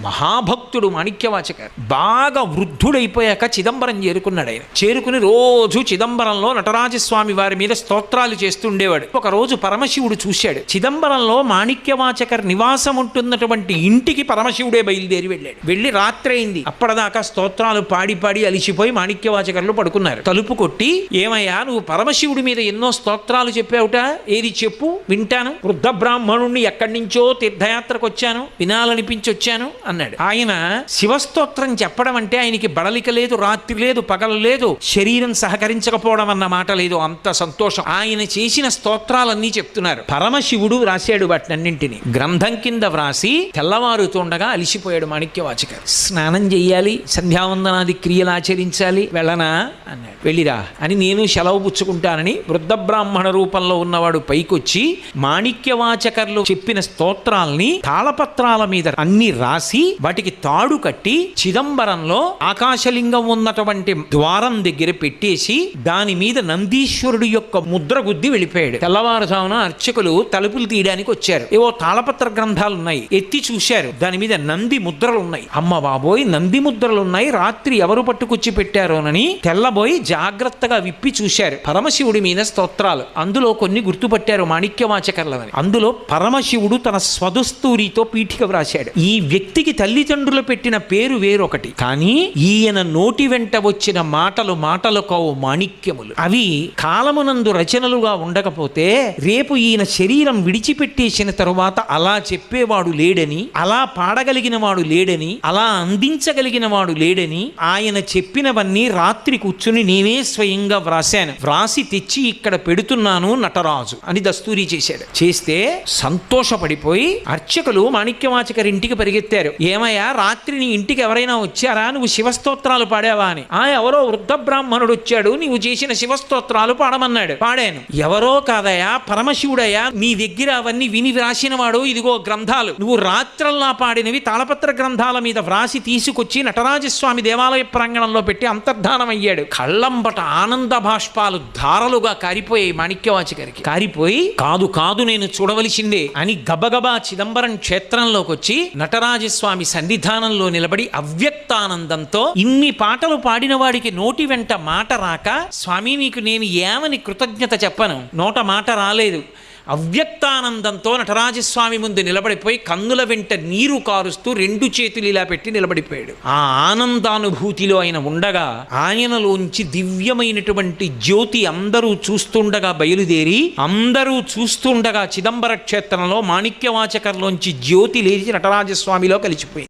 మహాభక్తుడు మాణిక్యవాచకర్. బాగా వృద్ధుడైపోయాక చిదంబరం చేరుకున్నాడు. ఆయన చేరుకుని రోజు చిదంబరంలో నటరాజస్వామి వారి మీద స్తోత్రాలు చేస్తుండేవాడు. ఒక రోజు పరమశివుడు చూశాడు. చిదంబరంలో మాణిక్యవాచకర్ నివాసం ఉంటున్నటువంటి ఇంటికి పరమశివుడే బయలుదేరి వెళ్ళాడు. వెళ్ళి రాత్రి అయింది. అప్పటిదాకా స్తోత్రాలు పాడి పాడి అలిసిపోయి మాణిక్యవాచకర్లు పడుకున్నారు. తలుపు కొట్టి, ఏమయ్యా నువ్వు పరమశివుడి మీద ఎన్నో స్తోత్రాలు చెప్పావుట, ఏది చెప్పు వింటాను. వృద్ధ బ్రాహ్మణుణ్ణి ఎక్కడి నుంచో తీర్థయాత్రకు వచ్చాను, వినాలనిపించి వచ్చాను అన్నాడు. ఆయన శివస్తోత్రం చెప్పడం అంటే ఆయనకి బడలిక లేదు, రాత్రి లేదు, పగలు లేదు, శరీరం సహకరించకపోవడం అన్న మాట లేదు. అంత సంతోషం. ఆయన చేసిన స్తోత్రాలన్నీ చెప్తున్నారు. పరమశివుడు వ్రాసాడు వాటినన్నింటినీ గ్రంథం కింద వ్రాసి తెల్లవారుతుండగా అలిసిపోయాడు మాణిక్యవాచకర్. స్నానం చెయ్యాలి, సంధ్యావందనాది క్రియలు ఆచరించాలి, వెళ్ళనా అన్నాడు. వెళ్ళిరా అని నేను సెలవు పుచ్చుకుంటానని వృద్ధ బ్రాహ్మణ రూపంలో ఉన్నవాడు పైకొచ్చి మాణిక్యవాచకర్లు చెప్పిన స్తోత్రాల్ని తాళపత్రాల మీద అన్ని రాసి వాటికి తాడు కట్టి చిదంబరంలో ఆకాశలింగం ఉన్నటువంటి ద్వారం దగ్గర పెట్టేసి దాని మీద నందీశ్వరుడు యొక్క ముద్ర గుద్ది వెళ్ళిపోయాడు. తెల్లవారుజామున అర్చకులు తలుపులు తీయడానికి వచ్చారు. ఏవో తాళపత్ర గ్రంథాలు ఉన్నాయి, ఎత్తి చూశారు. దాని మీద నంది ముద్రలు ఉన్నాయి. అమ్మ బాబోయ్, నంది ముద్రలు ఉన్నాయి, రాత్రి ఎవరు పట్టుకొచ్చి పెట్టారోనని తెల్లబోయి జాగ్రత్తగా విప్పి చూశారు. పరమశివుడి మీద స్తోత్రాలు. అందులో కొన్ని గుర్తుపట్టారు మాణిక్యవాచకర్లని. అందులో పరమశివుడు తన స్వదస్తూరితో పీఠిక వ్రాశాడు. ఈ వ్యక్తికి తల్లిదండ్రులు పెట్టిన పేరు వేరొకటి, కానీ ఈయన నోటి వెంట వచ్చిన మాటలు కావు, మాణిక్యములు. అవి కాలమునందు రచనలుగా ఉండకపోతే రేపు ఈయన శరీరం విడిచిపెట్టేసిన తరువాత అలా చెప్పేవాడు లేడని, అలా పాడగలిగిన వాడు లేడని, అలా అందించగలిగిన వాడు లేడని ఆయన చెప్పినవన్నీ రాత్రి కూర్చుని నేనే స్వయంగా వ్రాశాను, వ్రాసి తెచ్చి ఇక్కడ పెడుతున్నాను నటరాజు అని దస్తూరి చేశాడు. చేస్తే సంతోషపడిపోయి అర్చకులు మాణిక్యవాచకర్ ఇంటికి పరిగెత్తారు. ఏమయ్యా, రాత్రి నీ ఇంటికి ఎవరైనా వచ్చారా, నువ్వు శివస్తోత్రాలు పాడావా అని. ఎవరో వృద్ధ బ్రాహ్మణుడు వచ్చాడు, నీవు చేసిన శివస్తోత్రాలు పాడమన్నాడు. పాడాను. ఎవరో కాదయా, పరమశివుడయ్యా, నీ దగ్గర అవన్నీ విని వ్రాసిన వాడు, ఇదిగో గ్రంథాలు, నువ్వు రాత్రల్లా పాడినవి తాళపత్ర గ్రంథాల మీద వ్రాసి తీసుకొచ్చి నటరాజస్వామి దేవాలయ ప్రాంగణంలో పెట్టి అంతర్ధానం అయ్యాడు. కళ్ళంబట ఆనంద భాష్పాలు ధారలుగా కారిపోయాయి మాణిక్యవాచకరికి. కారిపోయి కాదు కాదు నేను చూడవలసిందే అని గబగబా చిదంబరం క్షేత్రంలోకి వచ్చి నటరాజస్వామి సన్నిధానంలో నిలబడి అవ్యక్తానందంతో, ఇన్ని పాటలు పాడిన వాడికి నోటి వెంట మాట రాక, స్వామి మీకు నేను ఏమని కృతజ్ఞత చెప్పను, నోట మాట రాలేదు. అవ్యక్తానందంతో నటరాజస్వామి ముందు నిలబడిపోయి కన్నుల వెంట నీరు కారుస్తూ రెండు చేతులు ఇలా పెట్టి నిలబడిపోయాడు. ఆ ఆనందానుభూతిలో ఆయన ఉండగా ఆయనలోంచి దివ్యమైనటువంటి జ్యోతి అందరూ చూస్తుండగా బయలుదేరి, అందరూ చూస్తుండగా చిదంబర క్షేత్రంలో మాణిక్యవాచకర్లోంచి జ్యోతి లేచి నటరాజస్వామిలో కలిసిపోయింది.